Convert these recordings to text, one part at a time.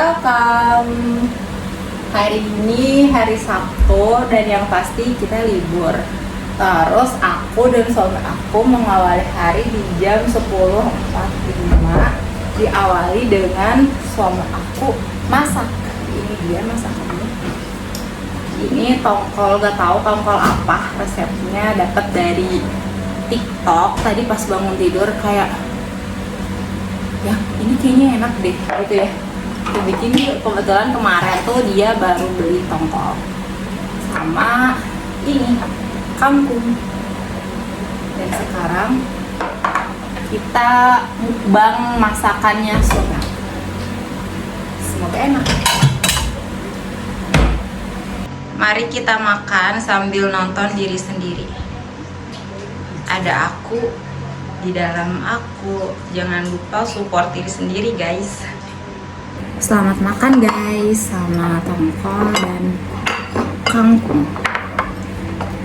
welcome. Hari ini hari Sabtu dan yang pasti kita libur. Terus aku dan suami aku mengawali hari di jam 10.45. Diawali dengan suami aku masak. Ini dia masakannya. Ini tongkol, gak tahu tongkol apa, resepnya dapat dari TikTok. Tadi pas bangun tidur kayak, ya ini kayaknya enak deh gitu ya. Aku bikin, kebetulan kemarin tuh dia baru beli tongkol sama ini kangkung. Dan sekarang kita mukbang masakannya suami. Semoga enak. Mari kita makan sambil nonton diri sendiri. Ada aku di dalam aku. Jangan lupa support diri sendiri, guys. Selamat makan, guys, sama tongkol dan kangkung.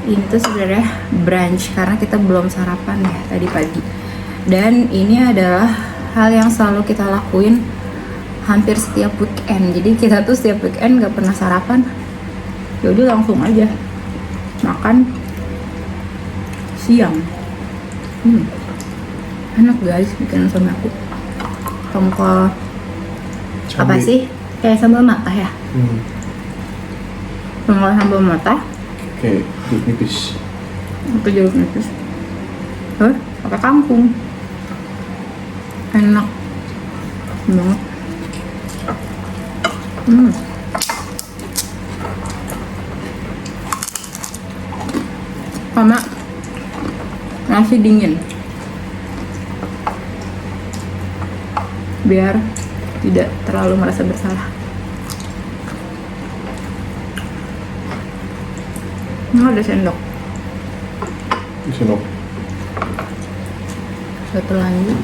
Ini tuh sebenarnya brunch karena kita belum sarapan ya tadi pagi. Dan ini adalah hal yang selalu kita lakuin hampir setiap weekend. Jadi kita tuh setiap weekend gak pernah sarapan. Yaudah langsung aja makan siang. Enak guys bikin sama aku. Tongkol apa sih? Kayak sambal mata ya? Tongkol sambal mata. Kayak jeruk nipis. Atau jeruk nipis. Pakai kangkung. Enak banget. Sama nasi dingin biar tidak terlalu merasa bersalah. Ini ada sendok. Sendok. Satu lagi.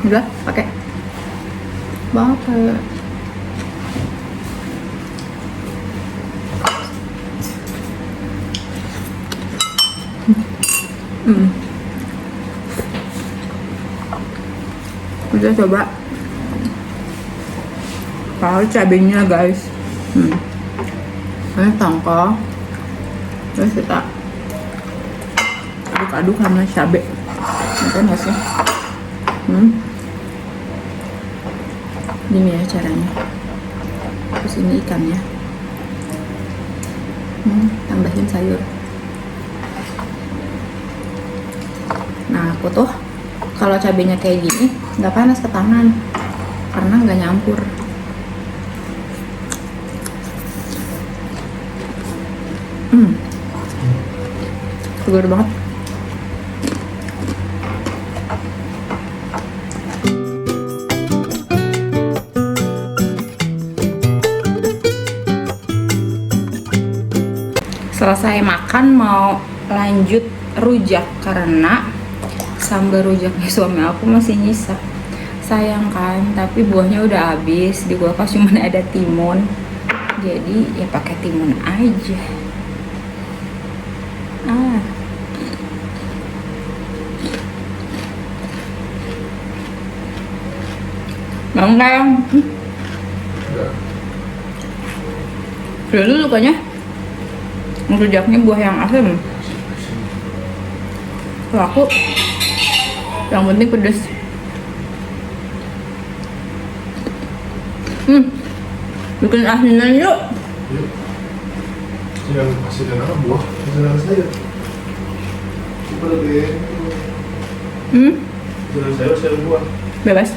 Udah pakai. Pakai. Kita coba kalau cabenya guys. Ini tongkol, terus kita aduk-aduk sama cabai. Nonton gak sih? Gini ya caranya. Terus ini ikannya. Tambahin sayur. Nah aku tuh kalau cabenya kayak gini nggak panas ke tangan karena nggak nyampur. Segar banget. Selesai makan mau lanjut rujak karena sambal rujaknya suami aku masih nyisa. Sayang kan, tapi buahnya udah habis. Di kulkas cuma ada timun. Jadi ya pakai timun aja. Mau nggak yang? Dulu lukanya rujaknya buah yang asam. Kalau aku yang penting pedas. Bikin asinan yuk. Yang asinan apa buah? Asinan sayur. Coba deh. Asinan sayur buah. Bebas.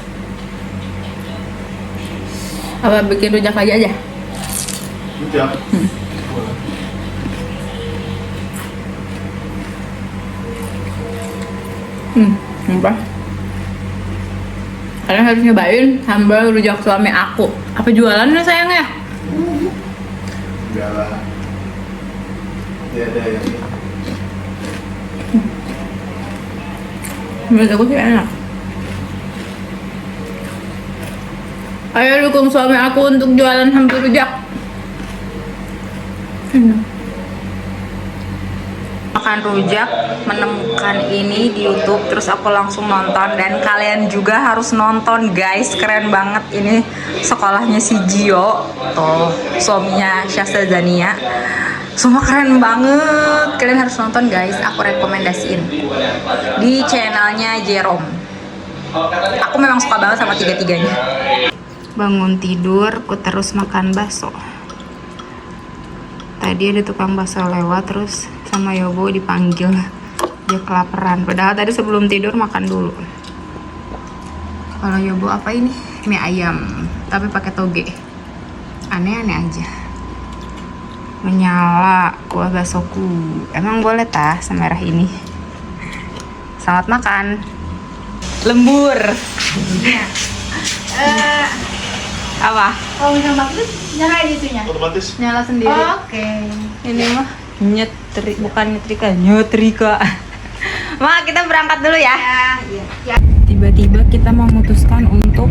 Apa bikin rujak lagi aja? Rujak. Apa? Kalian harus nyobain sambal rujak suami aku. Apa jualannya sayang ya? Enggak lah. Ada ya. Menurut aku sih enak. Ayo dukung suami aku untuk jualan sambal rujak. makan rujak, menemukan ini di YouTube, terus aku langsung nonton, dan kalian juga harus nonton guys, keren banget. Ini sekolahnya si Gio, tuh suaminya Syahsa Zania, semua keren banget, kalian harus nonton guys, aku rekomendasiin di channelnya Jerome. Aku memang suka banget sama tiga-tiganya. Bangun tidur, aku terus makan bakso. Tadi ada tukang bakso lewat, terus sama Yobo dipanggil, dia kelaparan. Padahal tadi sebelum tidur makan dulu. Kalau Yobo apa ini? Mie ayam, tapi pakai toge. Aneh-aneh aja. Menyala kuah baksoku. Emang boleh tah semerah ini? Selamat makan. Lembur. Apa? Kalau misalnya bagus, nyalain itunya. Otomatis. Nyala sendiri. Oke. Ini mah bukan nyetrika. Ma, kita berangkat dulu ya. Ya. Tiba-tiba kita memutuskan untuk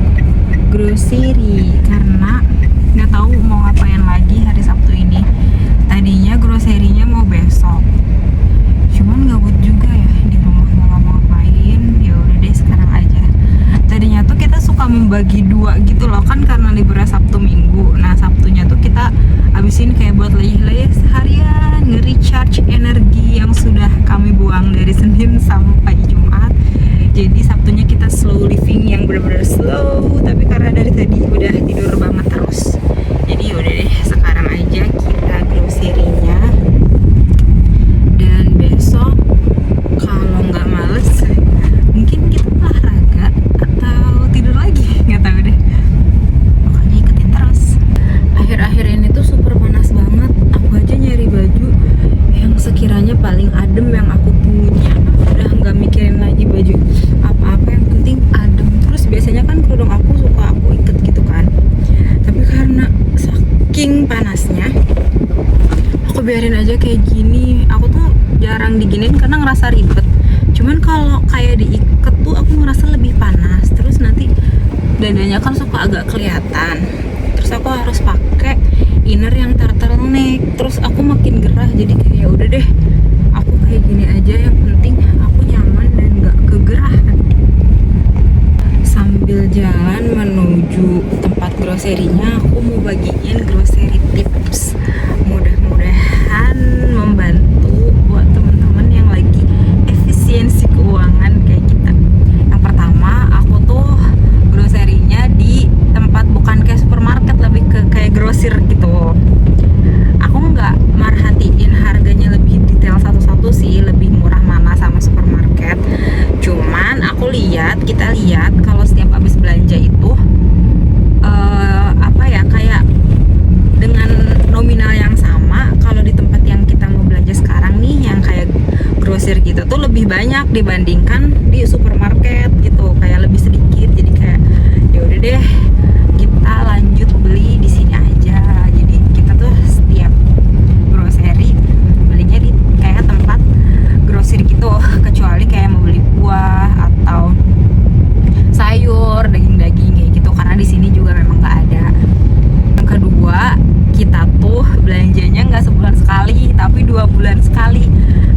grocery karena nggak tahu mau ngapain lagi hari Sabtu ini. Tadinya grocery-nya mau besok, cuman gabut juga ya di rumah, mau ngapain. Ya udah deh sekarang aja. Tadinya tuh kita suka membagi dua gitu loh kan, karena liburnya Sabtu Minggu. Nah Sabtunya tuh kita habisin kayak buat leyeh-leyeh seharian, nge-recharge energi yang sudah kami buang dari Senin sampai Jumat. Jadi Sabtunya kita slow living, yang benar-benar slow, tapi karena dari tadi udah tidur banget terus. Jadi udah deh sekarang aja kita grocery-nya, dan besok kalau nggak males mungkin kita olahraga atau tidur lagi, nggak tahu deh. Pokoknya ikutin terus. Akhir-akhir ini tuh super panas banget. Aku aja nyari baju yang sekiranya paling adem yang aku punya. Udah nggak mikirin lagi baju apa-apa, yang penting adem. Terus biasanya kan kerudung aku suka aku iket gitu kan, tapi karena saking panasnya aku biarin aja kayak gini. Aku tuh jarang diginin karena ngerasa ribet, cuman kalau kayak diiket tuh aku ngerasa lebih panas. Terus nanti dadanya kan suka agak kelihatan, terus aku harus pakai inner yang turtleneck, terus aku makin gerah. Jadi kayak ya udah deh, aku kayak gini aja, yang penting aku nyaman dan nggak kegerahan. Sambil jalan menuju tempat groserinya, aku mau bagiin grocery tips, mudah-mudahan membantu buat teman-teman yang lagi efisiensi keuangan kayak kita. Yang pertama, aku tuh groserinya di tempat bukan kayak supermarket, lebih ke kayak grosir gitu. Aku nggak merhatiin harganya lebih detail satu-satu sih, lebih murah mana sama supermarket. Cuman aku kita lihat kalau setiap habis belanja itu apa ya, kayak dengan nominal yang sama, kalau di tempat yang kita mau belanja sekarang nih, yang kayak grosir gitu tuh lebih banyak dibandingkan di supermarket gitu, kayak lebih sedikit. Jadi kayak ya udah deh, kita lanjut beli di sini aja. Jadi kita tuh setiap grocery belinya di kayak tempat grosir gitu, kecuali kayak mau beli buah atau sayur, daging-daging kayak gitu, karena di sini juga memang nggak ada. Yang kedua, kita tuh belanjanya nggak sebulan sekali, tapi 2 bulan sekali,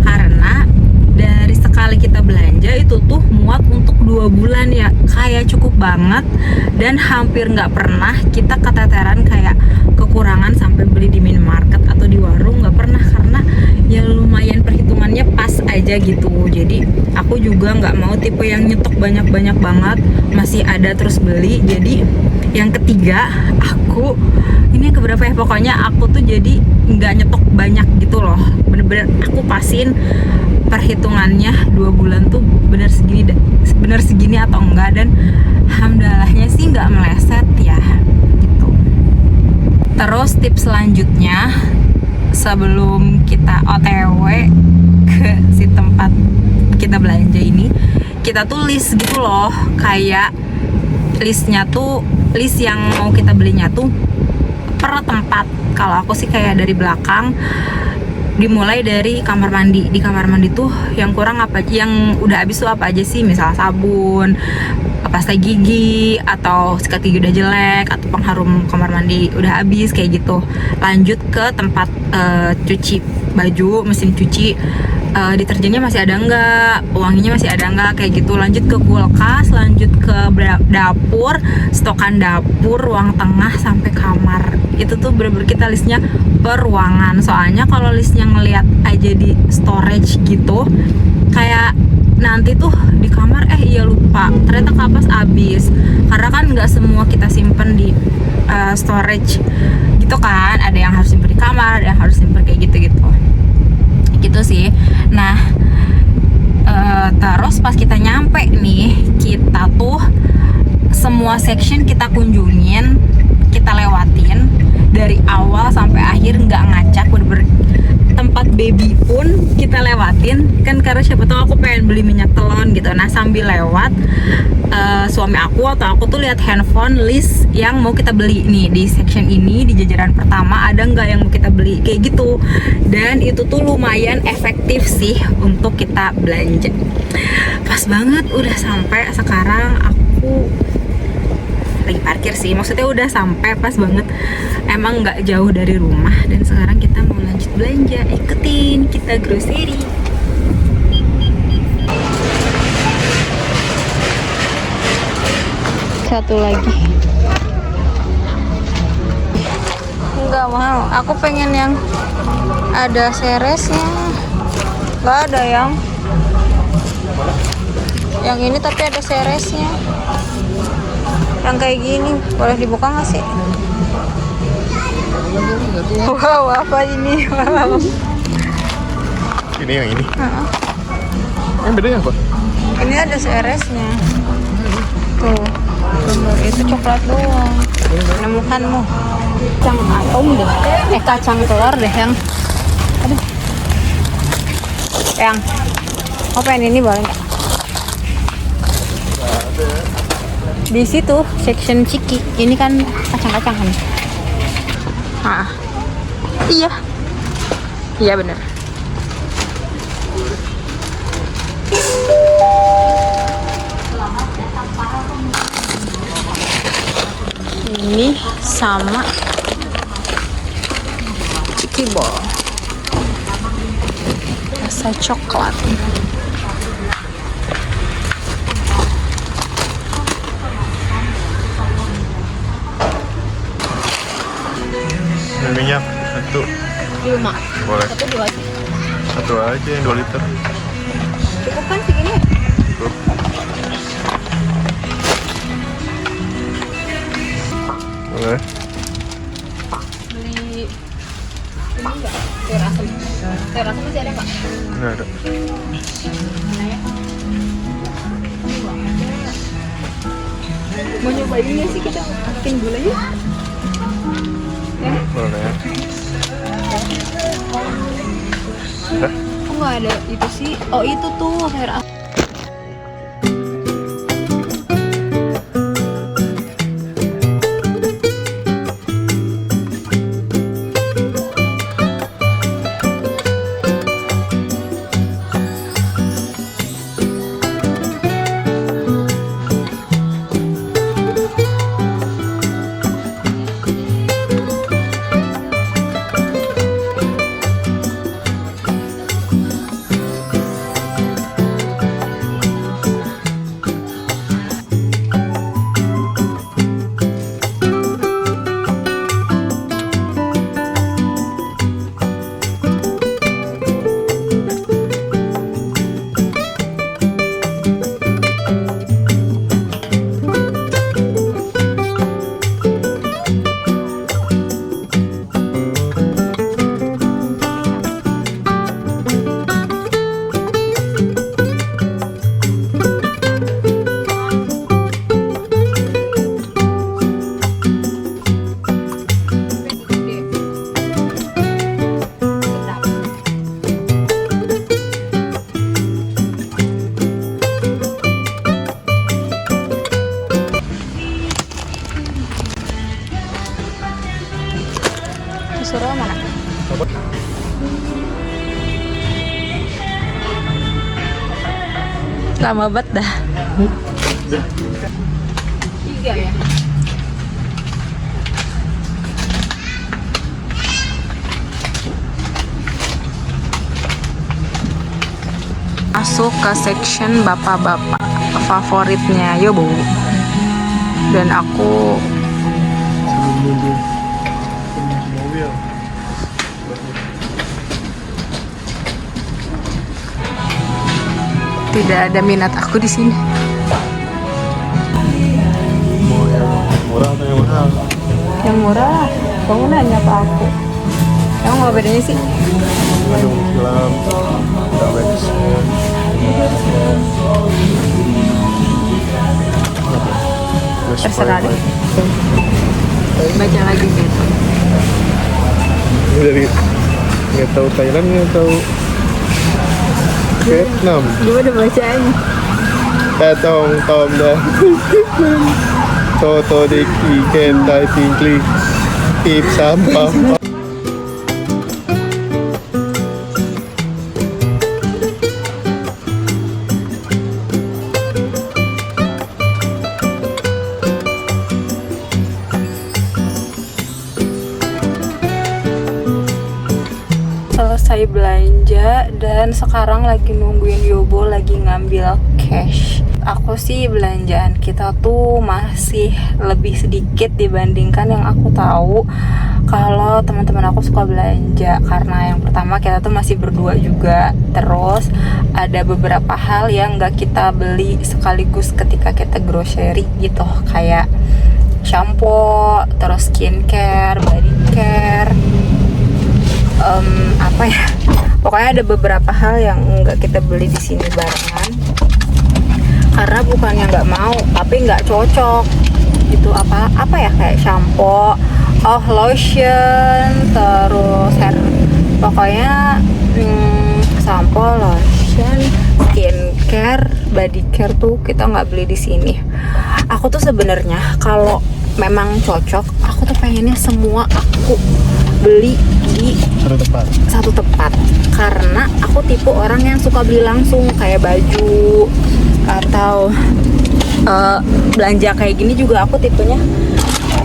karena dari sekali kita belanja itu tuh muat untuk 2 bulan ya, kayak cukup banget. Dan hampir nggak pernah kita keteteran kayak kekurangan sampai beli di minimarket atau di warung, nggak pernah, karena ya lumayan perhitungannya pas aja gitu. Jadi aku juga nggak mau tipe yang nyetok banyak-banyak banget, masih ada terus beli. Jadi yang ketiga, aku ini keberapa ya, pokoknya aku tuh jadi nggak nyetok banyak gitu loh, bener-bener aku pasin perhitungannya 2 bulan tuh bener segini atau enggak, dan alhamdulillahnya sih nggak meleset ya gitu. Terus tips selanjutnya, sebelum kita OTW ke si tempat kita belanja ini, kita tuh list gitu loh, kayak listnya tuh list yang mau kita belinya tuh per tempat. Kalau aku sih kayak dari belakang, dimulai dari kamar mandi. Di kamar mandi tuh yang kurang apa, yang udah habis tuh apa aja sih, misal sabun, pasta gigi, atau sikat gigi udah jelek, atau pengharum kamar mandi udah habis kayak gitu. Lanjut ke tempat cuci baju, mesin cuci, deterjennya masih ada nggak, wanginya masih ada nggak, kayak gitu. Lanjut ke kulkas, lanjut ke dapur, stokan dapur, ruang tengah, sampai kamar. Itu tuh bener-bener kita listnya per ruangan. Soalnya kalau listnya ngeliat aja di storage gitu, kayak nanti tuh di kamar iya lupa, ternyata kapas abis. Karena kan nggak semua kita simpen di storage gitu kan, ada yang harus simpen di kamar, ada yang harus simpen kayak gitu-gitu sih. Nah terus pas kita nyampe nih, kita tuh semua section kita kunjungin, kita lewatin dari awal sampai akhir, nggak ngacak. Bener-bener tempat baby pun kita lewatin kan, karena siapa tahu aku pengen beli minyak telon gitu. Nah sambil lewat, suami aku atau aku tuh lihat handphone list yang mau kita beli nih di section ini, di jajaran pertama ada nggak yang mau kita beli kayak gitu. Dan itu tuh lumayan efektif sih untuk kita belanja. Pas banget udah sampai. Sekarang aku lagi parkir sih, maksudnya udah sampai pas banget, emang nggak jauh dari rumah. Dan sekarang kita mau lanjut belanja, ikutin kita grocery. Satu lagi nggak mau, aku pengen yang ada seresnya. Nggak ada yang ini, tapi ada seresnya. Yang kayak gini boleh dibuka nggak sih? Wow, apa ini? Wow. Ini yang ini. Yang bedanya apa? Ini ada seresnya. Tuh, bener, itu coklat doang. Menemukanmu. Kacang atom deh. Kacang telur deh yang. Aduh. Yang. Oh, pengen ini boleh nggak? Di situ section ciki. Ini kan kacang-kacangan. Iya. Iya bener. Ini sama ciki ball. Rasa coklat. Minyak satu. 5. Boleh. Satu 2 aja. Satu aja yang 2 liter. Cukup kan segini? Cukup. Boleh. Beli ini enggak? Sayur asem. Sayur asem masih ada nggak? Nggak ada. Mana ya? Mau nyobainnya sih, kita bikin gula yuk. Ya? Boleh. Kok nggak ada itu sih? Oh itu tuh sayur asem. Disuruh mana? Lama banget dah. 3 ya? masuk ke section bapak-bapak favoritnya Yobo. Dan aku Sebelum nunggu mobil. tidak ada minat aku di sini. Mau yang murah atau yang mahal? Yang murah, kamu nanya ke aku. Emang apa bedanya sih? Aduh, film, Dawex. Terserah deh. Baca lagi gitu. Ini dari nggak tahu Thailand, nggak tahu Vietnam. Gimana bacanya? Tong tom dah. Toto deki kentai tingkli. Tip sampah. Selesai belanja dan sekarang lagi nungguin Yobo lagi ngambil cash. Aku sih belanjaan kita tuh masih lebih sedikit dibandingkan yang aku tahu kalau teman-teman aku suka belanja, karena yang pertama kita tuh masih berdua juga, terus ada beberapa hal yang nggak kita beli sekaligus ketika kita grocery gitu, kayak shampoo, terus skincare, body care, apa ya, pokoknya ada beberapa hal yang nggak kita beli di sini barengan karena bukannya nggak mau tapi nggak cocok gitu. Apa ya, kayak shampoo, lotion, terus hair, pokoknya shampoo, lotion, skincare, body care tuh kita nggak beli di sini. Aku tuh sebenarnya kalau memang cocok, aku tuh pengennya semua aku beli di satu tempat karena aku tipe orang yang suka beli langsung, kayak baju atau belanja kayak gini juga aku tipenya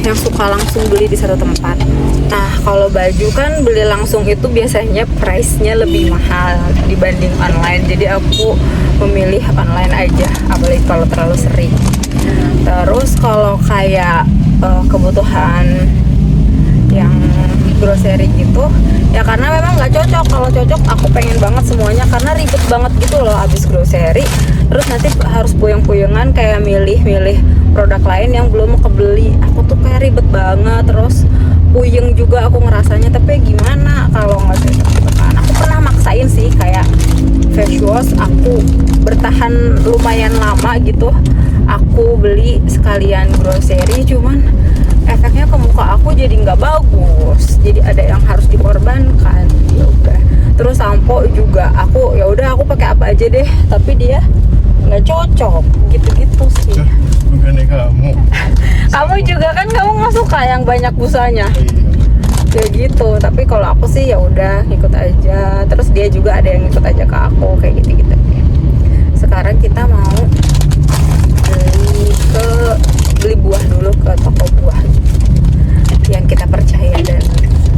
yang suka langsung beli di satu tempat. Nah, kalau baju kan beli langsung itu biasanya price-nya lebih mahal dibanding online, jadi aku memilih online aja, apalagi kalau terlalu sering. Terus kalau kayak kebutuhan yang grocery gitu ya, karena memang nggak cocok. Kalau cocok aku pengen banget semuanya, karena ribet banget gitu loh abis grocery, terus nanti harus puyeng-puyengan kayak milih-milih produk lain yang belum kebeli. Aku tuh kayak ribet banget, terus puyeng juga aku ngerasanya. Tapi gimana kalau nggak cocok gitu kan. Aku pernah maksain sih, kayak face wash aku bertahan lumayan lama gitu, aku beli sekalian grocery, cuman efeknya ke muka aku jadi nggak bagus, jadi ada yang harus dikorbankan. Ya udah. Terus sampo juga aku aku pakai apa aja deh, tapi dia nggak cocok gitu-gitu sih. Bukannya kamu. Kamu juga kan, kamu nggak suka yang banyak busanya kayak gitu. Tapi kalau aku sih ya udah ngikut aja. Terus dia juga ada yang ngikut aja ke aku kayak gitu-gitu. Sekarang kita mau beli buah dulu ke toko buah yang kita percaya dan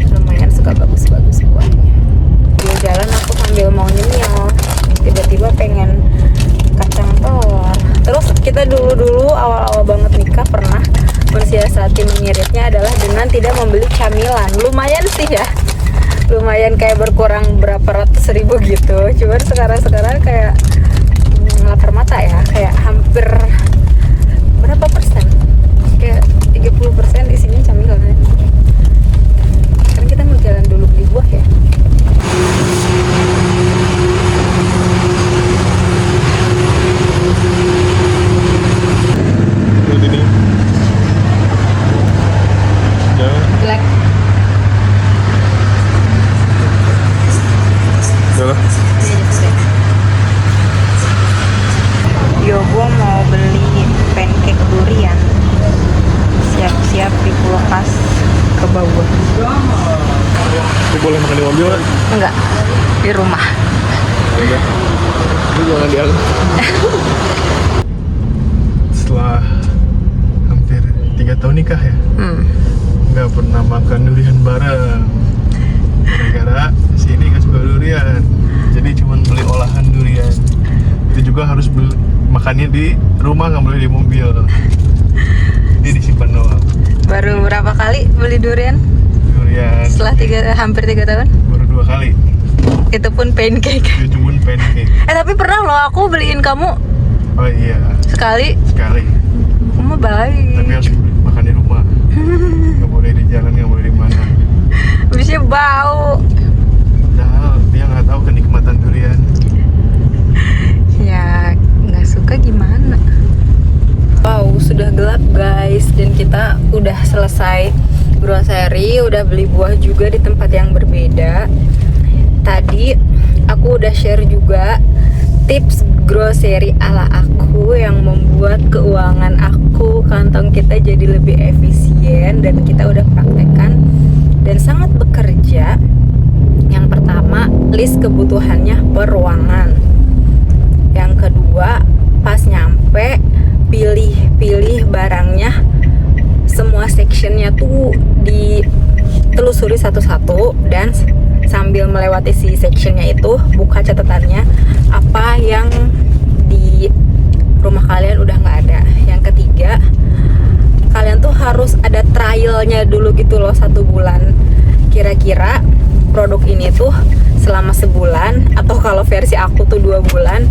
lumayan suka bagus-bagus buahnya. Di jalan aku sambil mau nyemil, tiba-tiba pengen kacang telur. Terus kita dulu awal-awal banget nikah pernah mensiasati mengiritnya adalah dengan tidak membeli camilan. Lumayan sih ya, lumayan kayak berkurang berapa ratus ribu gitu. Cuman sekarang kayak lapar mata ya, kayak hampir berapa persen? Kayak 30% isinya camilan. Sekarang kita mau jalan dulu beli buah ya. Ini jangan Black. jalan. Yobo mau beli pancake durian. Siap-siap di kulkas ke bawah. Ini boleh makan di mobil kan? Enggak, di rumah. Enggak. Ini jangan diangkat. Setelah hampir 3 tahun nikah ya, nggak pernah makan durian bareng. Gara-gara sini nggak suka durian, jadi cuma beli olahan durian. belinya di rumah, nggak boleh di mobil. Ini disimpan doang. Baru berapa kali beli durian? Durian Setelah hampir 3 tahun? baru 2 kali. Itu pun pancake. Itu pun pancake. Tapi pernah loh aku beliin kamu Oh iya, sekali. Kamu baik. tapi harus makan di rumah. Nggak boleh di jalan, nggak boleh di mana. Habisnya bau. Padahal dia nggak tahu kenikmatan durian. Ya nggak suka gimana. Wow, sudah gelap guys, dan kita udah selesai grocery, udah beli buah juga di tempat yang berbeda. Tadi aku udah share juga tips grocery ala aku yang membuat keuangan aku, kantong kita jadi lebih efisien, dan kita udah praktekkan dan sangat bekerja. Yang pertama, list kebutuhannya per ruangan. Yang kedua, pas nyampe pilih barangnya, semua sectionnya tuh ditelusuri satu-satu, dan sambil melewati si sectionnya itu buka catatannya apa yang di rumah kalian udah nggak ada. Yang ketiga, kalian tuh harus ada trialnya dulu gitu loh, 1 bulan. Kira-kira produk ini tuh selama sebulan, atau kalau versi aku tuh 2 bulan,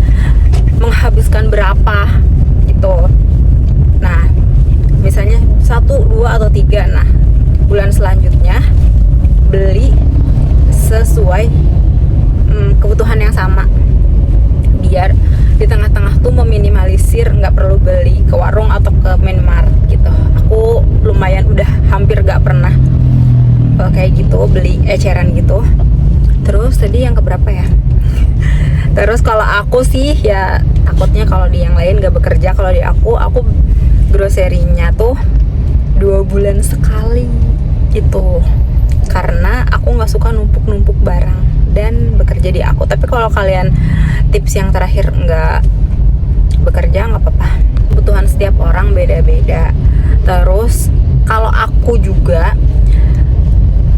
menghabiskan berapa gitu. Nah, misalnya 1, 2, atau 3. Nah, bulan selanjutnya beli sesuai kebutuhan yang sama, biar di tengah-tengah tuh meminimalisir, nggak perlu beli ke warung atau ke minimarket gitu. Aku lumayan udah hampir nggak pernah kayak gitu beli eceran gitu. Terus tadi yang keberapa ya? Terus kalau aku sih ya takutnya kalau di yang lain gak bekerja. Kalau di aku grocery-nya tuh 2 bulan sekali gitu, karena aku nggak suka numpuk-numpuk barang dan bekerja di aku. Tapi kalau kalian tips yang terakhir nggak bekerja, nggak apa-apa. Kebutuhan setiap orang beda-beda. Terus kalau aku juga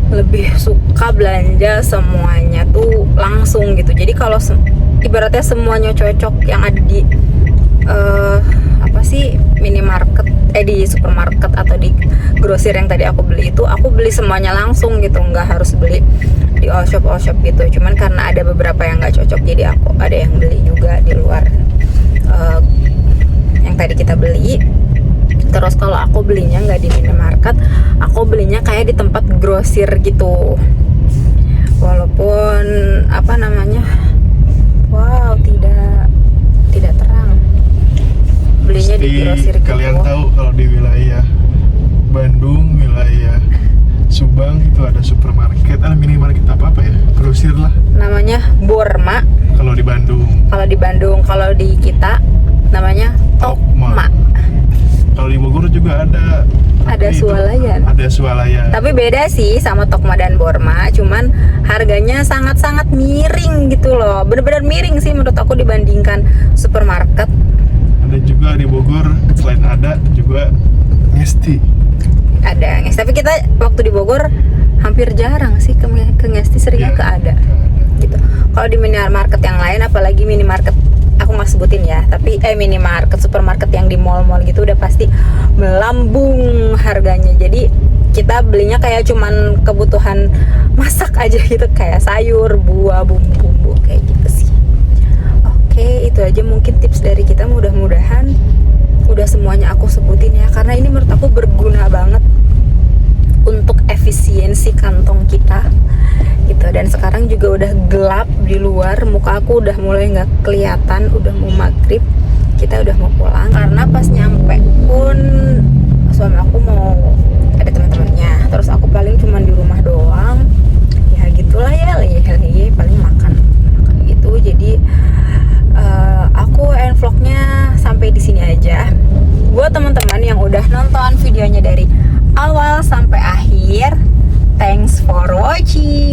lebih suka belanja semuanya tuh langsung gitu. Jadi kalau ibaratnya semuanya cocok yang ada di minimarket, di supermarket atau di grosir yang tadi aku beli itu, aku beli semuanya langsung gitu, nggak harus beli di all shop gitu. Cuman karena ada beberapa yang nggak cocok, jadi aku ada yang beli juga di luar yang tadi kita beli. Terus kalau aku belinya nggak di minimarket, aku belinya kayak di tempat grosir gitu. Walaupun wow, tidak terang. Belinya di grosir gitu. Kalian tahu kalau di wilayah Bandung, wilayah Subang itu ada supermarket, ada minimarket apa ya? Grosir lah. Namanya Borma. Kalau di Bandung. Kalau di kita namanya Tokma. Kalau di Bogor juga ada. Ada swalayan. Ada swalayan. Tapi beda sih sama Tokma dan Borma, cuman harganya sangat-sangat miring gitu loh. Bener-bener miring sih menurut aku dibandingkan supermarket. Ada juga di Bogor, selain ada juga Ngesti. Ada Ngesti, tapi kita waktu di Bogor hampir jarang sih ke Ngesti, seringnya ke Ada gitu. Kalau di minimarket yang lain, apalagi minimarket aku nggak sebutin ya, tapi minimarket supermarket yang di mall-mall gitu udah pasti melambung harganya. Jadi kita belinya kayak cuman kebutuhan masak aja gitu, kayak sayur, buah, bumbu kayak gitu sih. Oke, itu aja mungkin tips dari kita. Mudah-mudahan udah semuanya aku sebutin ya, karena ini menurut aku berguna banget untuk efisiensi kantong kita gitu. Dan sekarang juga udah gelap di luar, muka aku udah mulai nggak kelihatan, udah mau maghrib, kita udah mau pulang. Karena pas nyampe pun suami aku mau ada teman-temannya, terus aku paling cuman di rumah doang, ya gitulah ya, lagi paling makan gitu. Jadi aku end vlognya sampai di sini aja. Buat teman-teman yang udah nonton videonya dari awal sampai akhir, thanks for watching.